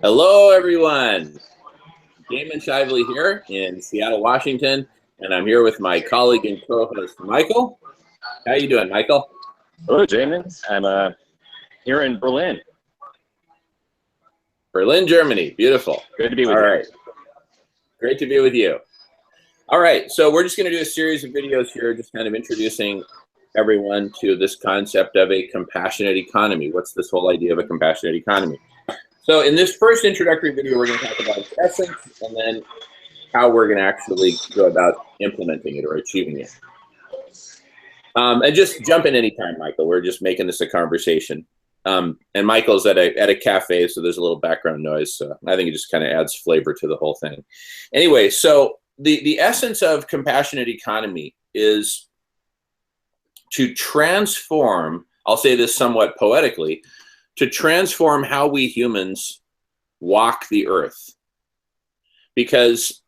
Hello, everyone. Damon Shively here in Seattle, Washington, and I'm here with my colleague and co-host, Michael. How you doing, Michael? Hello, Damon. I'm here in Berlin. Berlin, Germany. Beautiful. Good to be with you. All right. Great to be with you. All right, so we're just going to do a series of videos here, just kind of introducing everyone to this concept of a compassionate economy. What's this whole idea of a compassionate economy? So in this first introductory video, we're going to talk about its essence and then how we're going to actually go about implementing it or achieving it. And just jump in anytime, Michael. We're just making this a conversation. And Michael's at a cafe, so there's a little background noise. So I think it just kind of adds flavor to the whole thing. Anyway, so the essence of compassionate economy is to transform, I'll say this somewhat poetically, to transform how we humans walk the earth. Because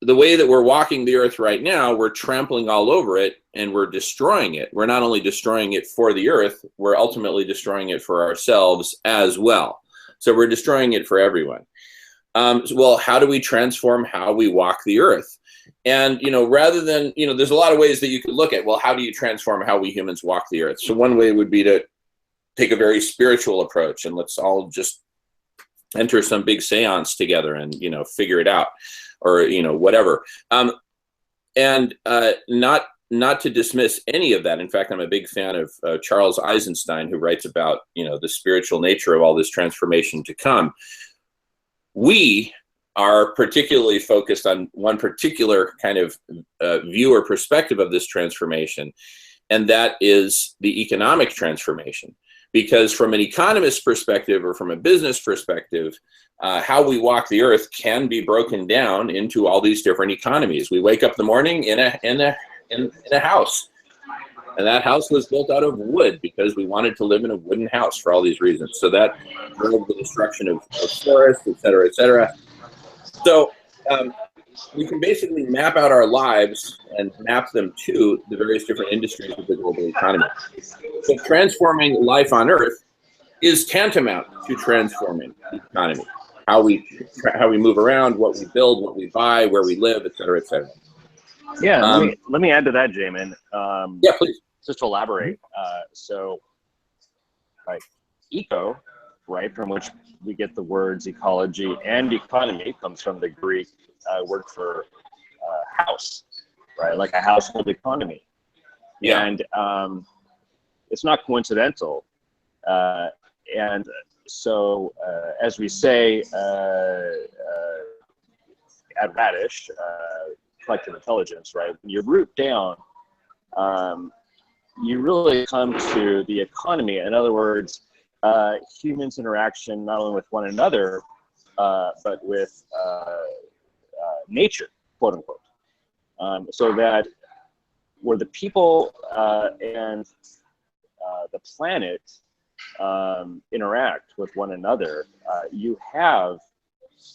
the way that we're walking the earth right now, we're trampling all over it and we're destroying it. We're not only destroying it for the earth, we're ultimately destroying it for ourselves as well. So we're destroying it for everyone. Well, how do we transform how we walk the earth? And, rather than, there's a lot of ways that you could look at, well, how do you transform how we humans walk the earth? So one way would be to take a very spiritual approach and let's all just enter some big seance together and, figure it out or, whatever. And not to dismiss any of that. In fact, I'm a big fan of Charles Eisenstein, who writes about, the spiritual nature of all this transformation to come. We are particularly focused on one particular kind of view or perspective of this transformation, and that is the economic transformation. Because from an economist's perspective or from a business perspective, how we walk the earth can be broken down into all these different economies. We wake up in the morning in a house, and that house was built out of wood because we wanted to live in a wooden house for all these reasons. So that drove the destruction of forests, et cetera, et cetera. So we can basically map out our lives and map them to the various different industries of the global economy. So transforming life on Earth is tantamount to transforming the economy. How we move around, what we build, what we buy, where we live, et cetera, et cetera. Yeah, let me add to that, Jamin. Yeah, please. Just to elaborate. So, like eco, right, from which we get the words ecology and economy, comes from the Greek word for house, right? Like a household economy. Yeah. And it's not coincidental. And so, as we say at Radish, collective intelligence, right? When you root down, you really come to the economy. In other words, humans' interaction not only with one another, but with nature, quote unquote. So that where the people and the planet interact with one another, you have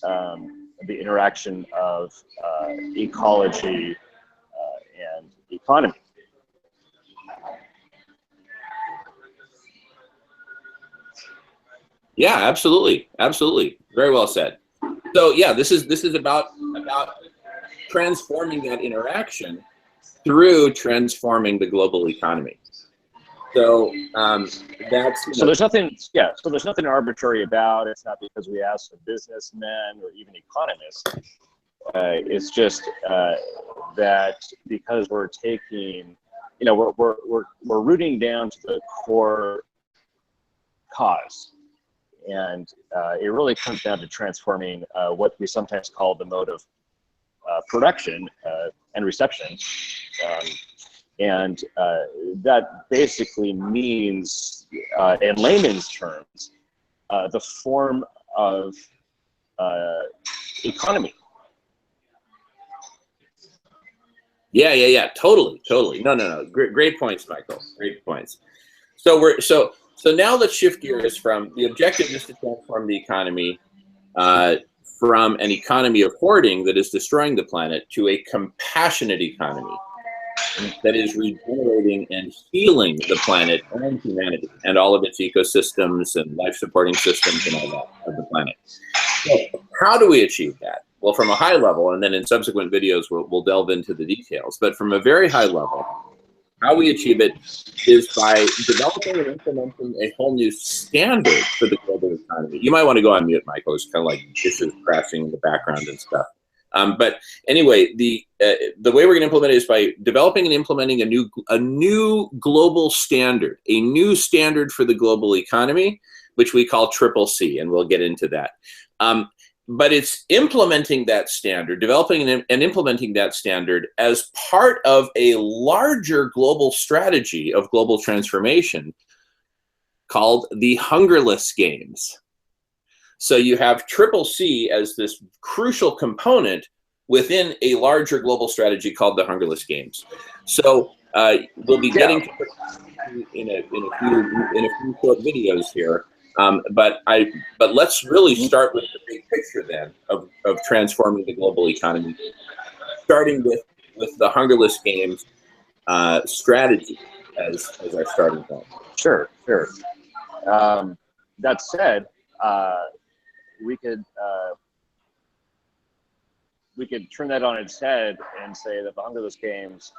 the interaction of ecology and economy. Yeah, absolutely, absolutely. Very well said. So yeah, this is about transforming that interaction through transforming the global economy. So that's so there's nothing. Yeah, so there's nothing arbitrary about it. It's not because we asked a businessman or even economists. It's just that because we're taking, we're rooting down to the core cause. And it really comes down to transforming what we sometimes call the mode of production and reception. And that basically means, in layman's terms, the form of economy. Yeah. Totally. No. Great points, Michael. Great points. So now let's shift gears from the objective is to transform the economy from an economy of hoarding that is destroying the planet to a compassionate economy. that is regenerating and healing the planet and humanity and all of its ecosystems and life supporting systems and all that of the planet. So how do we achieve that? Well, from a high level, and then in subsequent videos, we'll delve into the details, but from a very high level, how we achieve it is by developing and implementing a whole new standard for the global economy. You might want to go on mute, Michael. It's kind of like dishes crashing in the background and stuff. But anyway, the way we're going to implement it is by developing and implementing a new global standard, a new standard for the global economy, which we call CCC, and we'll get into that. But it's implementing that standard, developing and implementing that standard as part of a larger global strategy of global transformation called the Hungerless Games. So you have CCC as this crucial component within a larger global strategy called the Hungerless Games. So we'll be getting to in a few short videos here. But let's really start with the big picture then of transforming the global economy, starting with the Hungerless Games strategy as our starting point. Sure. That said, we could turn that on its head and say that the Hungerless Games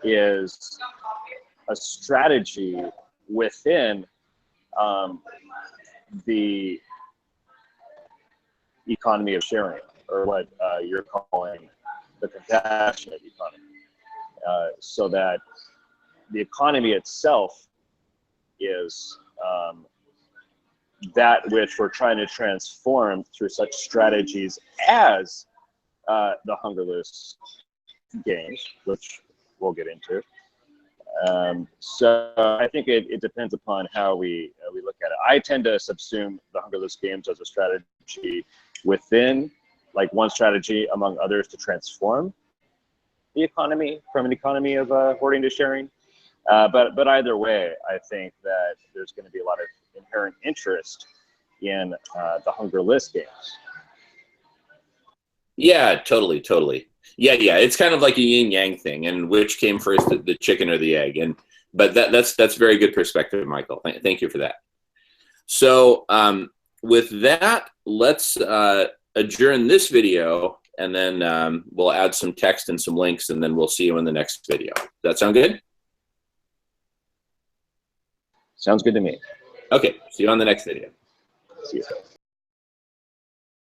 is a strategy within the economy of sharing, or what you're calling the compassionate economy, so that the economy itself is that which we're trying to transform through such strategies as the Hungerless Games, which we'll get into. So I think it depends upon how we look at it. I tend to subsume the Hungerless Games as a strategy within, like, one strategy among others to transform the economy from an economy of hoarding to sharing. But either way, I think that there's going to be a lot of inherent interest in the Hungerless Games. Yeah, totally. Yeah. It's kind of like a yin yang thing, and which came first, the chicken or the egg? But that's very good perspective, Michael. Thank you for that. So with that, let's adjourn this video, and then we'll add some text and some links, and then we'll see you in the next video. Does that sound good? Sounds good to me. Okay, see you on the next video. See you.